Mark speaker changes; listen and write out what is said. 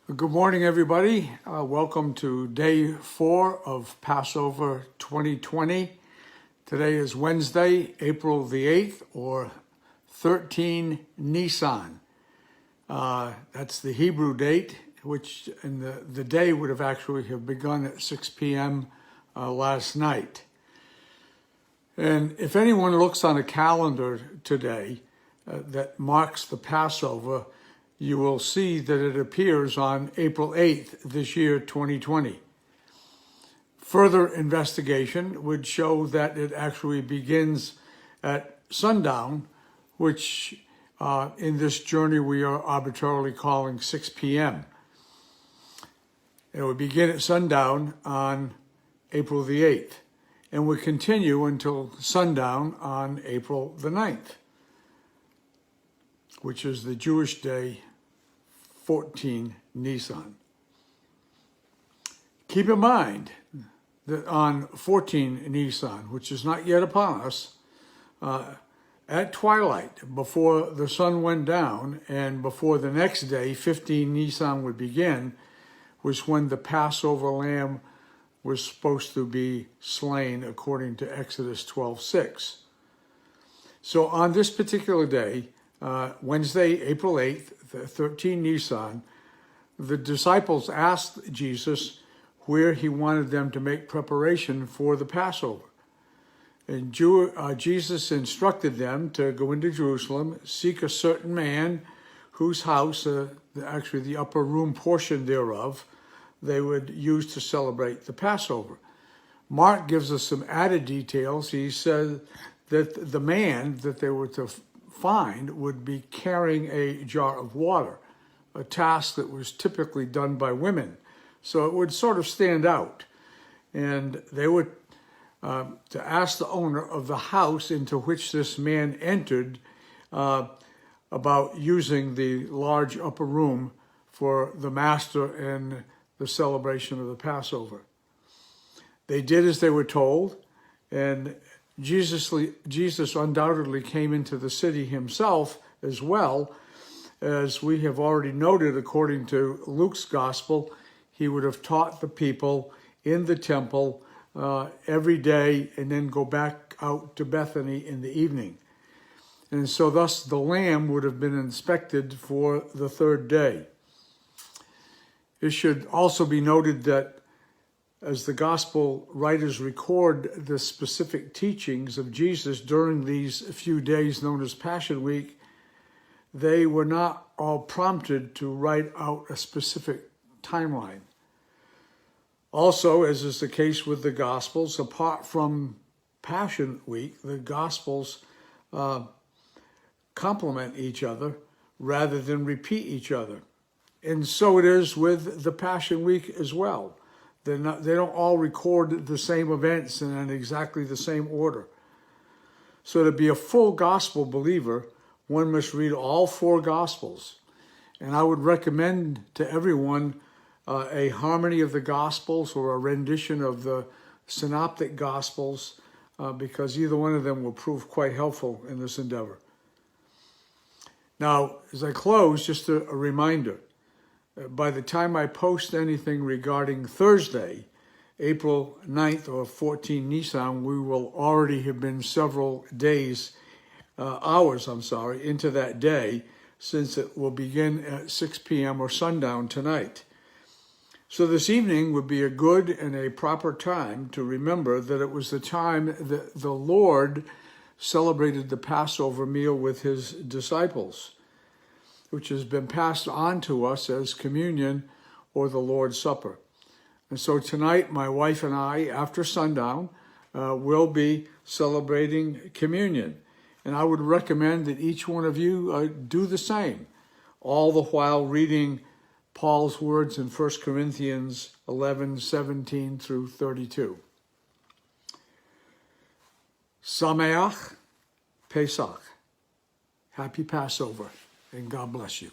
Speaker 1: Good morning, everybody. Welcome to day 4 of Passover 2020. Today is Wednesday, April the 8th, or 13 Nisan. That's the Hebrew date, which the day would have actually have begun at 6 p.m. Last night. And if anyone looks on a calendar today that marks the Passover, you will see that it appears on April 8th this year, 2020. Further investigation would show that it actually begins at sundown, which in this journey we are arbitrarily calling 6 p.m. It would begin at sundown on April the 8th and would continue until sundown on April the 9th, which is the Jewish day 14 Nisan. Keep in mind that on 14 Nisan, which is not yet upon us, at twilight, before the sun went down and before the next day, 15 Nisan would begin, was when the Passover lamb was supposed to be slain according to Exodus 12:6. So on this particular day, Wednesday, April 8th, 13 Nisan, the disciples asked Jesus where he wanted them to make preparation for the Passover. And Jesus instructed them to go into Jerusalem, seek a certain man whose house, actually the upper room portion thereof, they would use to celebrate the Passover. Mark gives us some added details. He said that the man that they were to find would be carrying a jar of water, a task that was typically done by women. So it would sort of stand out. And they would to ask the owner of the house into which this man entered about using the large upper room for the master and the celebration of the Passover. They did as they were told, and Jesus undoubtedly came into the city himself as well. As we have already noted, according to Luke's gospel, he would have taught the people in the temple every day and then go back out to Bethany in the evening. And so thus the lamb would have been inspected for the third day. It should also be noted that as the gospel writers record the specific teachings of Jesus during these few days known as Passion Week, they were not all prompted to write out a specific timeline. Also, as is the case with the Gospels, apart from Passion Week, the Gospels complement each other rather than repeat each other. And so it is with the Passion Week as well. They don't all record the same events and in exactly the same order. So to be a full gospel believer, one must read all 4 gospels. And I would recommend to everyone a harmony of the gospels or a rendition of the synoptic gospels because either one of them will prove quite helpful in this endeavor. Now, as I close, just a reminder. By the time I post anything regarding Thursday, April 9th or 14 Nisan, we will already have been several hours into that day, since it will begin at 6 p.m. or sundown tonight. So this evening would be a good and a proper time to remember that it was the time that the Lord celebrated the Passover meal with his disciples, which has been passed on to us as communion or the Lord's Supper. And so tonight, my wife and I, after sundown, will be celebrating communion. And I would recommend that each one of you do the same, all the while reading Paul's words in 1 Corinthians 11:17 through 32. Sameach Pesach. Happy Passover, and God bless you.